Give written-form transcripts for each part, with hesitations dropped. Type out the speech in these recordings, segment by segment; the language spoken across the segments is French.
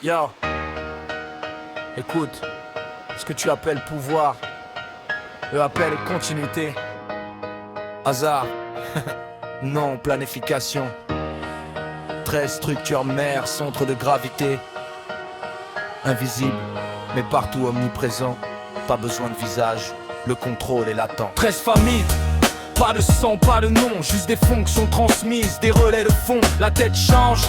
Yo, écoute, ce que tu appelles pouvoir, eux appellent continuité. Hasard, non, planification. 13 structures mères, centre de gravité. Invisible, mais partout omniprésent. Pas besoin de visage, le contrôle est latent. 13 familles, pas de sang, pas de nom, juste des fonctions transmises, des relais de fond. La tête change,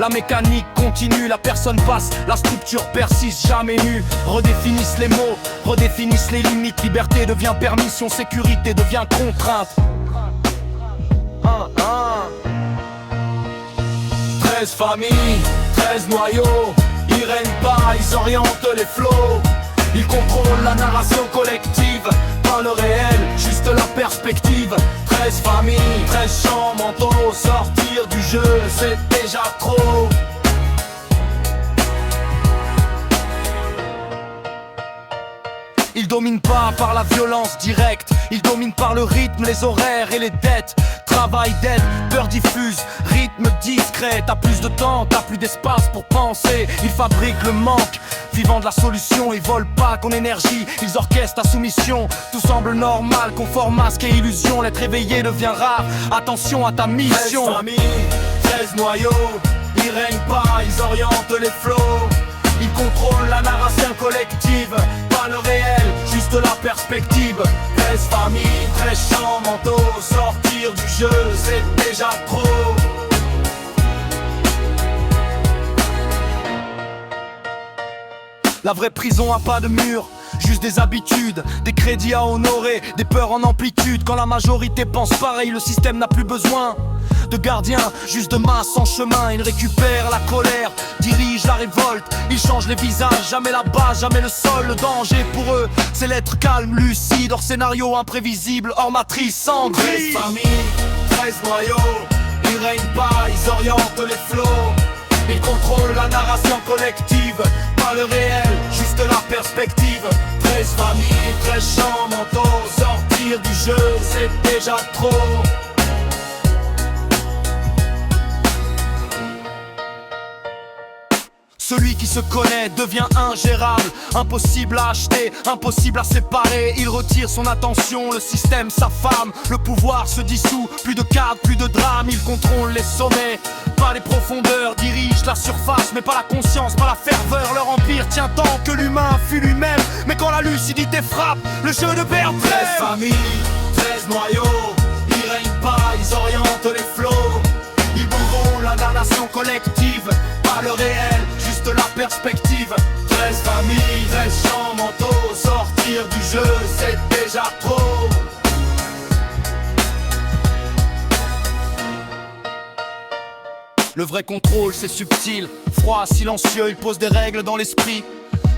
la mécanique continue, la personne passe, la structure persiste, jamais nue. Redéfinissent les mots, redéfinissent les limites. Liberté devient permission, sécurité devient contrainte. 13 familles, 13 noyaux, ils règnent pas, ils orientent les flots. Ils contrôlent la narration collective, pas le réel, juste la perspective. 13 familles, 13 champs mentaux, sortir du jeu, c'est déjà trop. Ils dominent pas par la violence directe, ils dominent par le rythme, les horaires et les dettes. Travail d'aide, peur diffuse, rythme discret. T'as plus de temps, t'as plus d'espace pour penser. Ils fabriquent le manque, vivant de la solution. Ils volent pas qu'on énergie, ils orchestrent ta soumission. Tout semble normal, confort, masque et illusion. L'être éveillé devient rare, attention à ta mission. 13 familles, 13 noyaux, ils règnent pas, ils orientent les flots. Ils contrôlent la narration collective, pas le réel, juste la perspective. 13 familles, 13 champs mentaux, sortir du jeu, c'est déjà trop. La vraie prison a pas de mur, juste des habitudes, des crédits à honorer, des peurs en amplitude. Quand la majorité pense pareil, le système n'a plus besoin de gardiens, juste de masse en chemin. Ils récupèrent la colère, dirigent la révolte. Ils changent les visages, jamais la base, jamais le sol. Le danger pour eux, c'est l'être calme, lucide, hors scénario imprévisible, hors matrice, sans grille. 13 familles, 13 noyaux, ils règnent pas, ils orientent les flots. Ils contrôlent la narration collective, pas le réel, juste la perspective. 13 familles, 13 champs mentaux, sortir du jeu, c'est déjà trop. Celui qui se connaît devient ingérable, impossible à acheter, impossible à séparer. Il retire son attention, le système s'affame, le pouvoir se dissout. Plus de cadre, plus de drame, il contrôle les sommets, pas les profondeurs, dirige la surface, mais pas la conscience, pas la ferveur. Leur empire tient tant que l'humain fuit lui-même, mais quand la lucidité frappe, le jeu ne perd 13 familles, 13 noyaux, ils règnent pas, ils orientent les flots. Ils contrôlent la narration collective, pas le réel, juste la perspective. 13 familles, 13 champs mentaux, sortir du jeu, c'est déjà trop. Le vrai contrôle c'est subtil, froid, silencieux, il pose des règles dans l'esprit,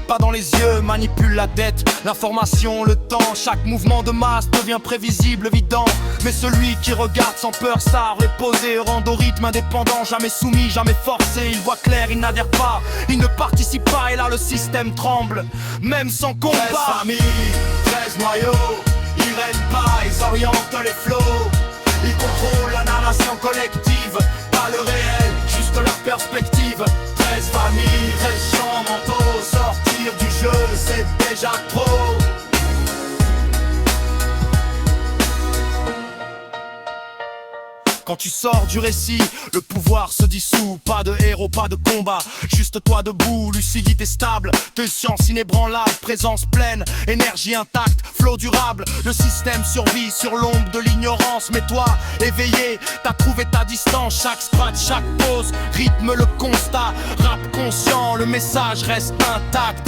pas dans les yeux, manipule la dette, l'information, le temps. Chaque mouvement de masse devient prévisible, évident. Mais celui qui regarde sans peur, ça reposer, rend au rythme indépendant, jamais soumis, jamais forcé. Il voit clair, il n'adhère pas, il ne participe pas, et là le système tremble, même sans combat. 13 familles, 13 noyaux, ils règnent pas, ils orientent les flots. Ils contrôlent la narration collective, pas le réel, juste la perspective. 13 familles, 13 champs mentaux, sortir du jeu, c'est déjà trop. Quand tu sors du récit, le pouvoir se dissout. Pas de héros, pas de combat, juste toi debout. Lucidité stable, de science inébranlable, présence pleine, énergie intacte, flow durable. Le système survit sur l'ombre de l'ignorance, mais toi, éveillé, t'as trouvé ta distance. Chaque scratch, chaque pause, rythme le constat. Rap conscient, le message reste intact.